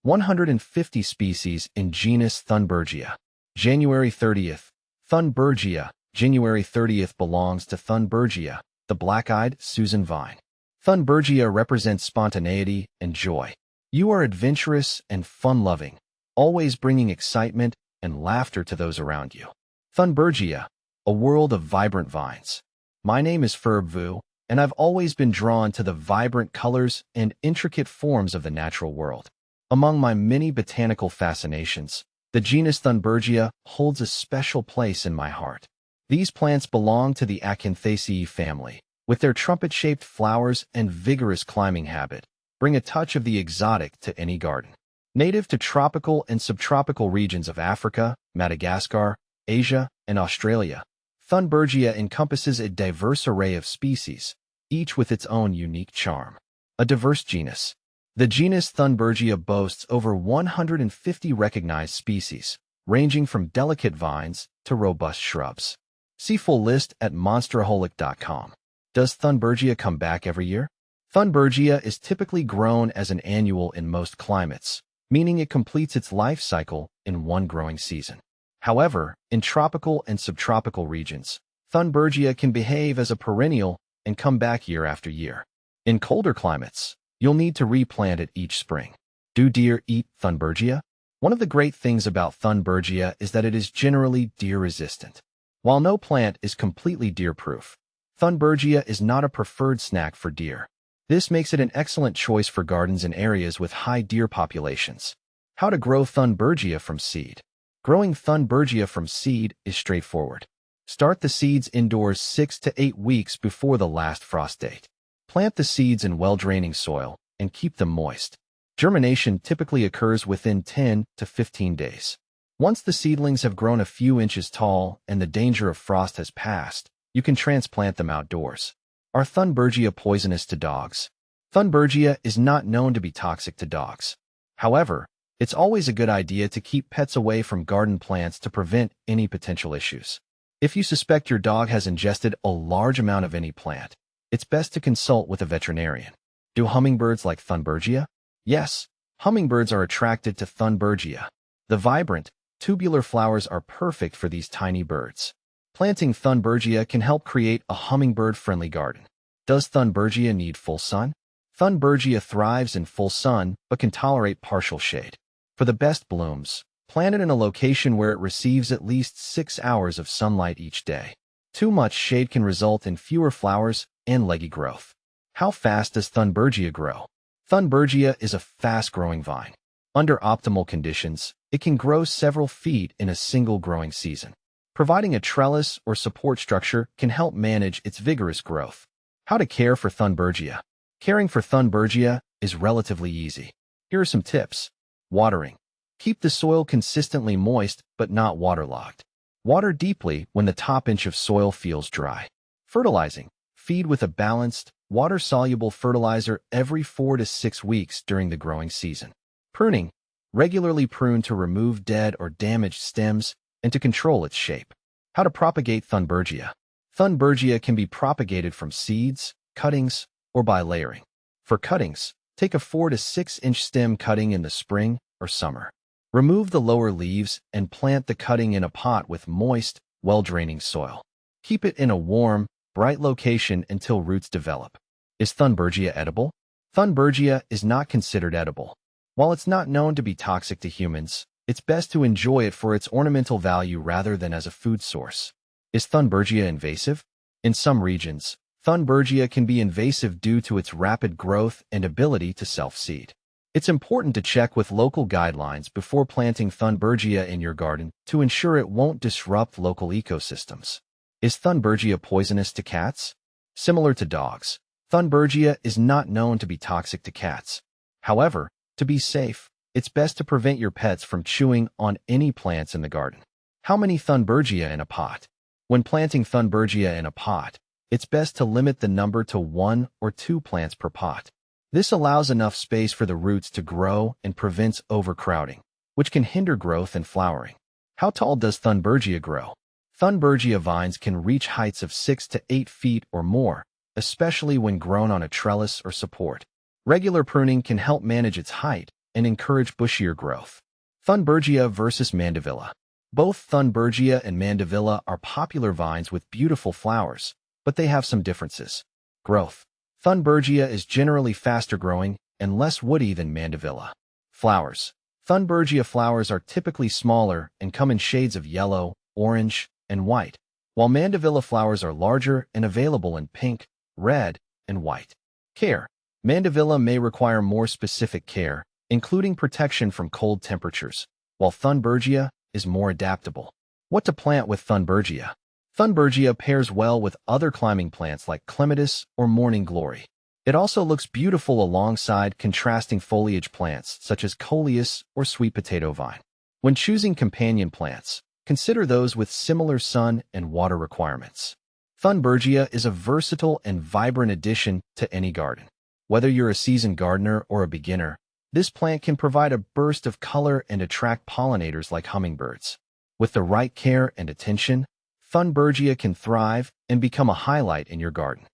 150 species in genus Thunbergia. January 30th. Thunbergia. January 30th belongs to Thunbergia, the black-eyed Susan vine. Thunbergia represents spontaneity and joy. You are adventurous and fun-loving, always bringing excitement and laughter to those around you. Thunbergia, a world of vibrant vines. My name is Vu, and I've always been drawn to the vibrant colors and intricate forms of the natural world. Among my many botanical fascinations, the genus Thunbergia holds a special place in my heart. These plants belong to the Acanthaceae family, with their trumpet-shaped flowers and vigorous climbing habit, bring a touch of the exotic to any garden. Native to tropical and subtropical regions of Africa, Madagascar, Asia, and Australia, Thunbergia encompasses a diverse array of species, each with its own unique charm. A diverse genus. The genus Thunbergia boasts over 150 recognized species, ranging from delicate vines to robust shrubs. See full list at monsterholic.com. Does Thunbergia come back every year? Thunbergia is typically grown as an annual in most climates, meaning it completes its life cycle in one growing season. However, in tropical and subtropical regions, Thunbergia can behave as a perennial and come back year after year. In colder climates, you'll need to replant it each spring. Do deer eat Thunbergia? One of the great things about Thunbergia is that it is generally deer-resistant. While no plant is completely deer-proof, Thunbergia is not a preferred snack for deer. This makes it an excellent choice for gardens in areas with high deer populations. How to grow Thunbergia from seed. Growing Thunbergia from seed is straightforward. Start the seeds indoors 6 to 8 weeks before the last frost date. Plant the seeds in well-draining soil and keep them moist. Germination typically occurs within 10 to 15 days. Once the seedlings have grown a few inches tall and the danger of frost has passed, you can transplant them outdoors. Are Thunbergia poisonous to dogs? Thunbergia is not known to be toxic to dogs. However, it's always a good idea to keep pets away from garden plants to prevent any potential issues. If you suspect your dog has ingested a large amount of any plant, it's best to consult with a veterinarian. Do hummingbirds like Thunbergia? Yes, hummingbirds are attracted to Thunbergia. The vibrant, tubular flowers are perfect for these tiny birds. Planting Thunbergia can help create a hummingbird-friendly garden. Does Thunbergia need full sun? Thunbergia thrives in full sun but can tolerate partial shade. For the best blooms, plant it in a location where it receives at least 6 hours of sunlight each day. Too much shade can result in fewer flowers and leggy growth. How fast does Thunbergia grow? Thunbergia is a fast-growing vine. Under optimal conditions, it can grow several feet in a single growing season. Providing a trellis or support structure can help manage its vigorous growth. How to care for Thunbergia. Caring for Thunbergia is relatively easy. Here are some tips. Watering. Keep the soil consistently moist but not waterlogged. Water deeply when the top inch of soil feels dry. Fertilizing. Feed with a balanced, water-soluble fertilizer every 4 to 6 weeks during the growing season. Pruning. Regularly prune to remove dead or damaged stems and to control its shape. How to propagate Thunbergia. Thunbergia can be propagated from seeds, cuttings, or by layering. For cuttings, take a 4 to 6 inch stem cutting in the spring or summer. Remove the lower leaves and plant the cutting in a pot with moist, well-draining soil. Keep it in a warm, bright location until roots develop. Is Thunbergia edible? Thunbergia is not considered edible. While it's not known to be toxic to humans, it's best to enjoy it for its ornamental value rather than as a food source. Is Thunbergia invasive? In some regions, Thunbergia can be invasive due to its rapid growth and ability to self-seed. It's important to check with local guidelines before planting Thunbergia in your garden to ensure it won't disrupt local ecosystems. Is Thunbergia poisonous to cats? Similar to dogs, Thunbergia is not known to be toxic to cats. However, to be safe, it's best to prevent your pets from chewing on any plants in the garden. How many Thunbergia in a pot? When planting Thunbergia in a pot, it's best to limit the number to 1 or 2 plants per pot. This allows enough space for the roots to grow and prevents overcrowding, which can hinder growth and flowering. How tall does Thunbergia grow? Thunbergia vines can reach heights of 6 to 8 feet or more, especially when grown on a trellis or support. Regular pruning can help manage its height, and encourage bushier growth. Thunbergia versus Mandevilla. Both Thunbergia and Mandevilla are popular vines with beautiful flowers, but they have some differences. Growth. Thunbergia is generally faster growing and less woody than Mandevilla. Flowers. Thunbergia flowers are typically smaller and come in shades of yellow, orange, and white, while Mandevilla flowers are larger and available in pink, red, and white. Care. Mandevilla may require more specific care, including protection from cold temperatures, while Thunbergia is more adaptable. What to plant with Thunbergia? Thunbergia pairs well with other climbing plants like clematis or morning glory. It also looks beautiful alongside contrasting foliage plants such as coleus or sweet potato vine. When choosing companion plants, consider those with similar sun and water requirements. Thunbergia is a versatile and vibrant addition to any garden. Whether you're a seasoned gardener or a beginner, this plant can provide a burst of color and attract pollinators like hummingbirds. With the right care and attention, Thunbergia can thrive and become a highlight in your garden.